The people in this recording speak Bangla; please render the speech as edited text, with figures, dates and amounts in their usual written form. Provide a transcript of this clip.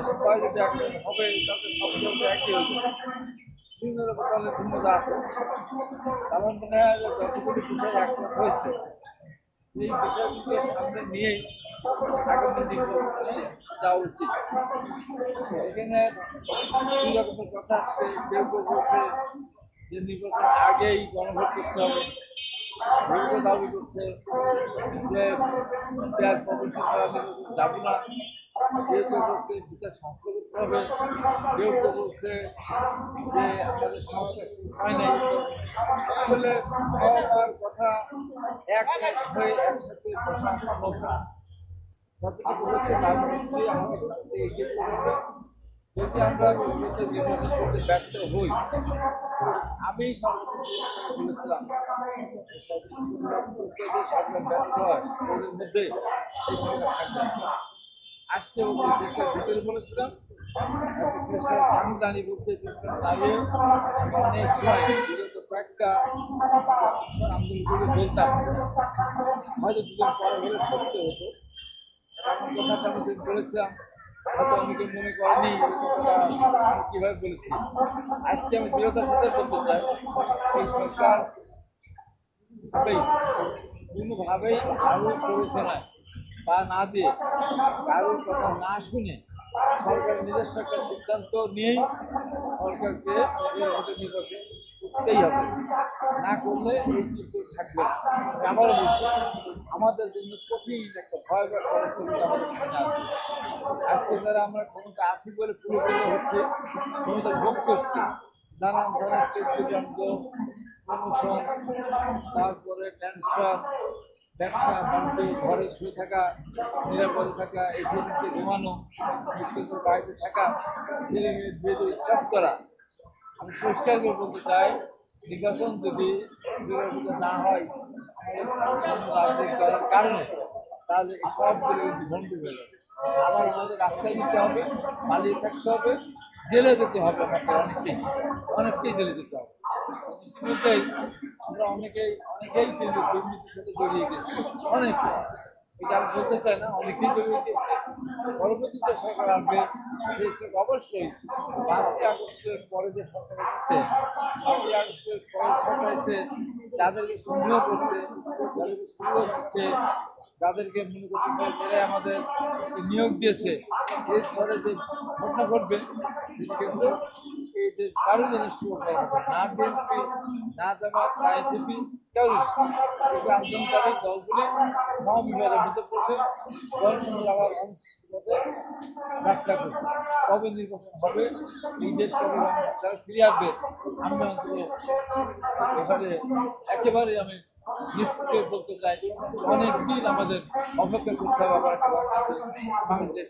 সবাই যদি একটা হবে তাতে সব দলকে একই হয়ে যাবে। বিভিন্ন রকম দলের ভিন্নতা আছে। আমার মনে হয় যে যতগুলি বিষয় একমত হয়েছে সেই বিষয়গুলোকে সামনে নিয়েই আগামী নির্বাচনে যাওয়া উচিত। এখানে দুই রকমের কথা আসছে, কেউ কেউ বলছে যে নির্বাচন আগেই গণভোট করতে হবে, কেউ কেউ দাবি করছে যে পেঁয়াজ পদ্ধতি ছাড়া নির্বাচন যাবো না, কেউ কেউ বলছে বিচার সংকল্প হবে, কেউ কেউ বলছে যে আমাদের সংস্কার শেষ হয় নাই। আসলে সবার কথা এক হয়ে একসাথে বসা সম্ভব না। যতটুকু হচ্ছে তার মধ্যে আমাদের সাথে এগিয়ে চলতে হবে। যদি আমরা বিগত নির্বাচন করতে ব্যর্থ হই, আমি বলেছিলাম সরকার ব্যর্থ হয় ওদের মধ্যে এই সরকার থাকবে না। আজকে ওদের দেশের ভিতরে বলেছিলাম, আজকে দেশের সামনে দাঁড়িয়ে বলছে দেশের দাঁড়িয়ে অনেক সময় বিগত কয়েকটা আন্দোলন করে বলতাম, হয়তো দুদিন পরে হলে সত্য হতো। এমন কথাটা আমি বলেছিলাম, হয়তো অনেকে মনে করেনি এই কথাটা আমি কীভাবে বলেছি। আজকে আমি দৃঢ়তার সাথে বলতে চাই, এই সরকার কোনোভাবেই আরও প্ররোচনায় বা না দিয়ে কারোর কথা না শুনে সরকার নিজস্ব একটা সিদ্ধান্ত নিয়েই সরকারকে নির্বাচন করতেই হবে, না করলে এই চিত্র থাকবে। আবারও বলছি, আমাদের জন্য কঠিন একটা ভয়াবহ অবস্থা কিন্তু আমাদের সামনে আসবে। আজকে যারা আমরা ক্ষমতা আসি বলে পুরোপুরি হচ্ছে, ক্ষমতা ভোগ করছি, নানান ধরনের চৌদ্দ প্রমোশন, তারপরে ট্রান্সফার, ব্যবসা বাণিজ্য, ঘরে শুয়ে থাকা, নিরাপদে থাকা, এসে নিচে ঘুমানো, স্কুলের বাড়িতে থাকা, ছেলে মেয়ে বিয়ে উৎসব করা। আমি পরিষ্কার করে বলতে চাই, নির্বাচন যদি বিরোধিতা না হয় রাজনৈতিক দলের কারণে, তাহলে এই সবগুলো কিন্তু বন্ধু হয়ে যাবে। আবার আমাদের রাস্তায় যেতে হবে, পালিয়ে থাকতে হবে, জেলে যেতে হবে। আমাকে অনেককেই জেলে যেতে হবে। ইতিমধ্যেই আমরা অনেকেই কিন্তু দুর্নীতির সাথে জড়িয়ে গেছি, অনেকে। এটা আমি বলতে চাই না, অনেকেই জড়িয়ে গেছে। পরবর্তীতে সরকার আসবে, সেই সরকার অবশ্যই ৫ই আগস্টের পরে যে সরকার এসেছে, ৫ই আগস্টের পরে সরকার এসে যাদেরকে সন্দেহ করছে, যাদেরকে সুযোগ দিচ্ছে, যাদেরকে মনে করছে যারা আমাদের নিয়োগ দিয়েছে, এরপরে যে ঘটনা ঘটবে সেটি কিন্তু এই যে কারো যেন সুযোগ করা হবে না, বিএনপি না জামাত না এনসিপি, কেউ আন্দোলনকারী দলগুলি মহাবিবাদের মধ্যে পড়বে, গণতন্ত্র আবার অনিশ্চিতভাবে যাত্রা করবে। কবে নির্বাচন হবে, এই দেশ কবে যারা ফিরে আসবে, আমি অন্তত এবারে একেবারে আমি নিশ্চিত বলতে চাই, অনেকদিন আমাদের অপেক্ষা করতে হবে আবার বাংলাদেশ